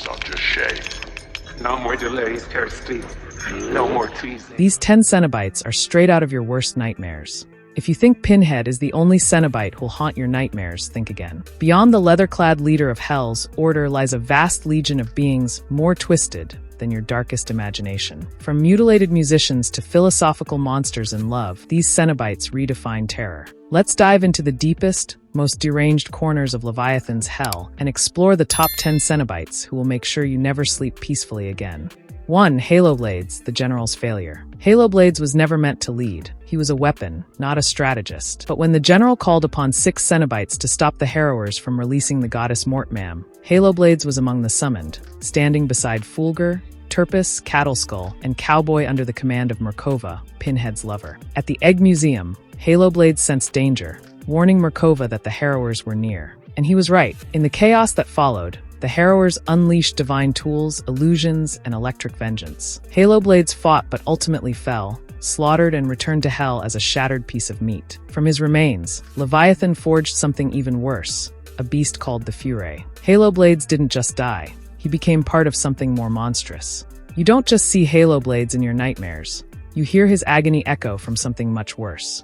such a shame. No more delays, Kirsty. No more treason. These 10 Cenobites are straight out of your worst nightmares. If you think Pinhead is the only Cenobite who'll haunt your nightmares, think again. Beyond the leather-clad leader of Hell's order lies a vast legion of beings more twisted than your darkest imagination. From mutilated musicians to philosophical monsters in love, these Cenobites redefine terror. Let's dive into the deepest, most deranged corners of Leviathan's hell and explore the top 10 Cenobites who will make sure you never sleep peacefully again. 1. Haloblades, the general's failure. Haloblades was never meant to lead. He was a weapon, not a strategist. But when the general called upon 6 Cenobites to stop the harrowers from releasing the goddess Mortmam, Haloblades was among the summoned, standing beside Fulgur, Turpus, Cattleskull, and Cowboy under the command of Merkova, Pinhead's lover. At the Egg Museum, Haloblades sensed danger, warning Merkova that the harrowers were near. And he was right. In the chaos that followed, the harrowers unleashed divine tools, illusions, and electric vengeance. Haloblades fought but ultimately fell, slaughtered and returned to hell as a shattered piece of meat. From his remains, Leviathan forged something even worse, a beast called the Fury. Haloblades didn't just die. He became part of something more monstrous. You don't just see Haloblades in your nightmares. You hear his agony echo from something much worse.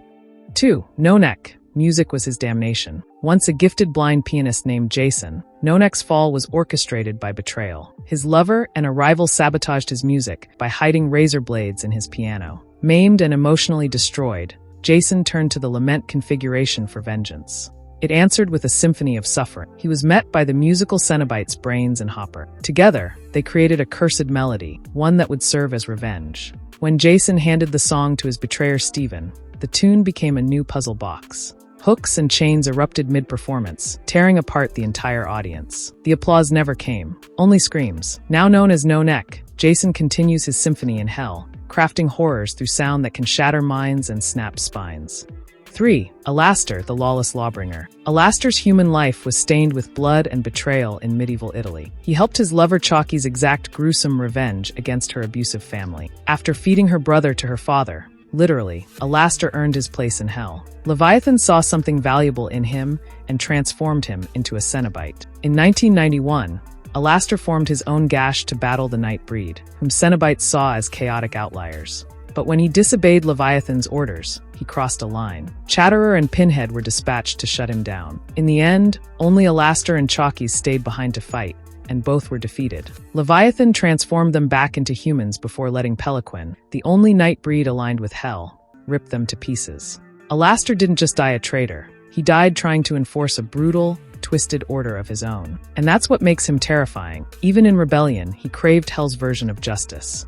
2. Nonek. Music was his damnation. Once a gifted blind pianist named Jason, Nonek's fall was orchestrated by betrayal. His lover and a rival sabotaged his music by hiding razor blades in his piano. Maimed and emotionally destroyed, Jason turned to the lament configuration for vengeance. It answered with a symphony of suffering. He was met by the musical Cenobites Brains and Hopper. Together, they created a cursed melody, one that would serve as revenge. When Jason handed the song to his betrayer Steven, the tune became a new puzzle box. Hooks and chains erupted mid-performance, tearing apart the entire audience. The applause never came, only screams. Now known as No Neck, Jason continues his symphony in hell, crafting horrors through sound that can shatter minds and snap spines. 3. Alastor, the lawless lawbringer. Alastor's human life was stained with blood and betrayal in medieval Italy. He helped his lover Chalky's exact gruesome revenge against her abusive family. After feeding her brother to her father, literally, Alastor earned his place in hell. Leviathan saw something valuable in him and transformed him into a Cenobite. In 1991, Alastor formed his own gash to battle the Night Breed, whom Cenobites saw as chaotic outliers. But when he disobeyed Leviathan's orders, he crossed a line. Chatterer and Pinhead were dispatched to shut him down. In the end, only Alastor and Chalky stayed behind to fight, and both were defeated. Leviathan transformed them back into humans before letting Peliquin, the only night breed aligned with hell, rip them to pieces. Alastor didn't just die a traitor. He died trying to enforce a brutal, twisted order of his own. And that's what makes him terrifying. Even in rebellion, he craved hell's version of justice.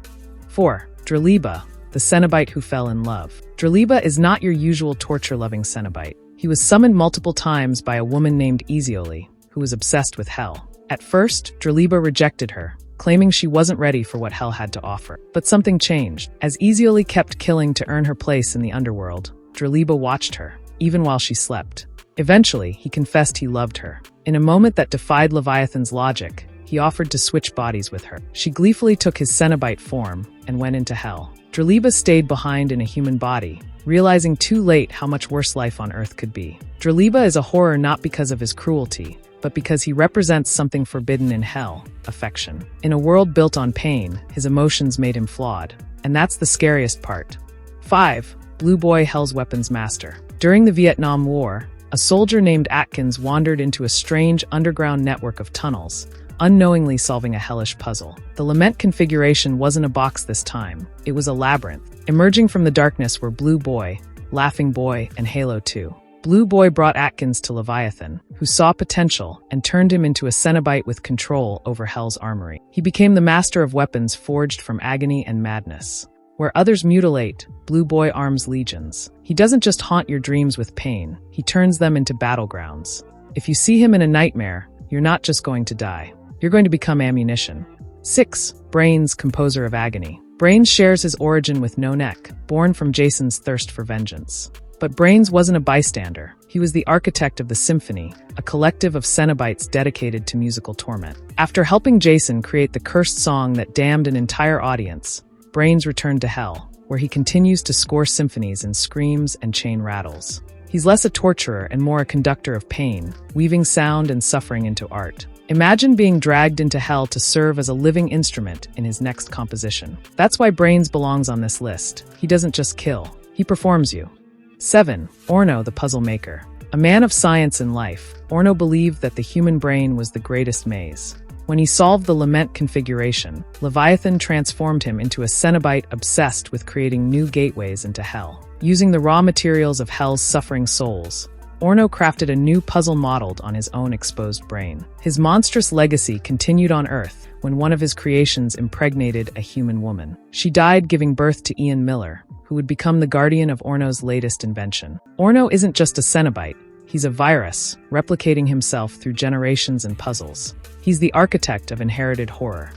4. Draliba, the Cenobite who fell in love. Draliba is not your usual torture-loving Cenobite. He was summoned multiple times by a woman named Easioli, who was obsessed with hell. At first, Draliba rejected her, claiming she wasn't ready for what hell had to offer. But something changed. As Easioli kept killing to earn her place in the underworld, Draliba watched her, even while she slept. Eventually, he confessed he loved her. In a moment that defied Leviathan's logic, he offered to switch bodies with her. She gleefully took his Cenobite form and went into hell. Draliba stayed behind in a human body, realizing too late how much worse life on Earth could be. Draliba is a horror not because of his cruelty, but because he represents something forbidden in hell, affection. In a world built on pain, his emotions made him flawed. And that's the scariest part. 5. Blue Boy, Hell's weapons master. During the Vietnam War, a soldier named Atkins wandered into a strange underground network of tunnels, unknowingly solving a hellish puzzle. The lament configuration wasn't a box this time, it was a labyrinth. Emerging from the darkness were Blue Boy, Laughing Boy, and Halo 2. Blue Boy brought Atkins to Leviathan, who saw potential and turned him into a Cenobite with control over Hell's armory. He became the master of weapons forged from agony and madness. Where others mutilate, Blue Boy arms legions. He doesn't just haunt your dreams with pain, he turns them into battlegrounds. If you see him in a nightmare, you're not just going to die. You're going to become ammunition. 6. Brains, composer of agony. Brains shares his origin with No Neck, born from Jason's thirst for vengeance. But Brains wasn't a bystander. He was the architect of the Symphony, a collective of Cenobites dedicated to musical torment. After helping Jason create the cursed song that damned an entire audience, Brains returned to Hell, where he continues to score symphonies in screams and chain rattles. He's less a torturer and more a conductor of pain, weaving sound and suffering into art. Imagine being dragged into hell to serve as a living instrument in his next composition. That's why Brains belongs on this list. He doesn't just kill, he performs you. 7. Orno, the puzzle maker. A man of science and life, Orno believed that the human brain was the greatest maze. When he solved the lament configuration, Leviathan transformed him into a Cenobite obsessed with creating new gateways into hell. Using the raw materials of hell's suffering souls, Orno crafted a new puzzle modeled on his own exposed brain. His monstrous legacy continued on Earth when one of his creations impregnated a human woman. She died giving birth to Ian Miller, who would become the guardian of Orno's latest invention. Orno isn't just a Cenobite, he's a virus, replicating himself through generations and puzzles. He's the architect of inherited horror.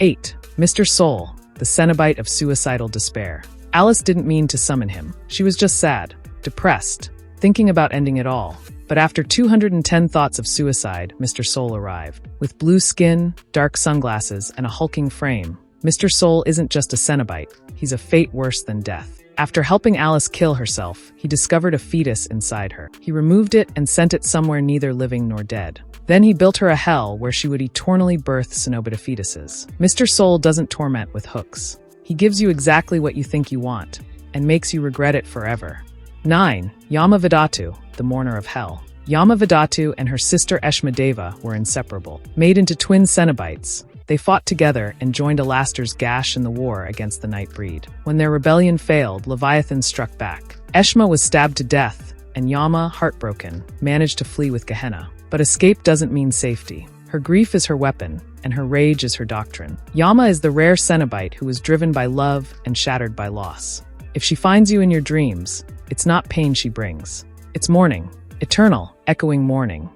8. Mr. Soul, the Cenobite of suicidal despair. Alice didn't mean to summon him. She was just sad, depressed, thinking about ending it all. But after 210 thoughts of suicide, Mr. Soul arrived. With blue skin, dark sunglasses, and a hulking frame, Mr. Soul isn't just a Cenobite, he's a fate worse than death. After helping Alice kill herself, he discovered a fetus inside her. He removed it and sent it somewhere neither living nor dead. Then he built her a hell where she would eternally birth Cenobite fetuses. Mr. Soul doesn't torment with hooks. He gives you exactly what you think you want, and makes you regret it forever. 9. Yamavidatu, the mourner of hell. Yamavidatu and her sister Eshmadeva were inseparable. Made into twin Cenobites, they fought together and joined Alastor's gash in the war against the Nightbreed. When their rebellion failed, Leviathan struck back. Eshma was stabbed to death, and Yama, heartbroken, managed to flee with Gehenna. But escape doesn't mean safety. Her grief is her weapon, and her rage is her doctrine. Yama is the rare Cenobite who was driven by love and shattered by loss. If she finds you in your dreams, it's not pain she brings. It's mourning, eternal, echoing mourning.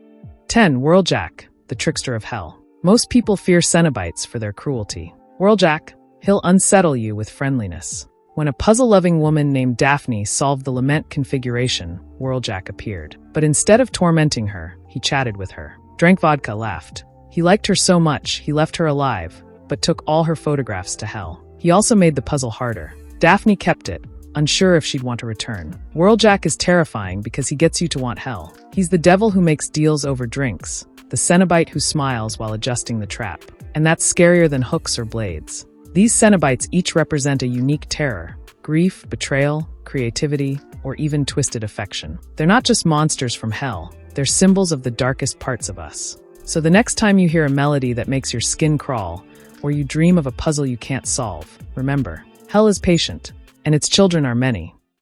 10. Whirljack, the trickster of hell. Most people fear Cenobites for their cruelty. Whirljack, he'll unsettle you with friendliness. When a puzzle-loving woman named Daphne solved the lament configuration, Whirljack appeared. But instead of tormenting her, he chatted with her. Drank vodka, laughed. He liked her so much, he left her alive, but took all her photographs to hell. He also made the puzzle harder. Daphne kept it, unsure if she'd want to return. Whirljack is terrifying because he gets you to want hell. He's the devil who makes deals over drinks, the Cenobite who smiles while adjusting the trap. And that's scarier than hooks or blades. These Cenobites each represent a unique terror: grief, betrayal, creativity, or even twisted affection. They're not just monsters from hell, they're symbols of the darkest parts of us. So the next time you hear a melody that makes your skin crawl, or you dream of a puzzle you can't solve, remember, hell is patient, and its children are many.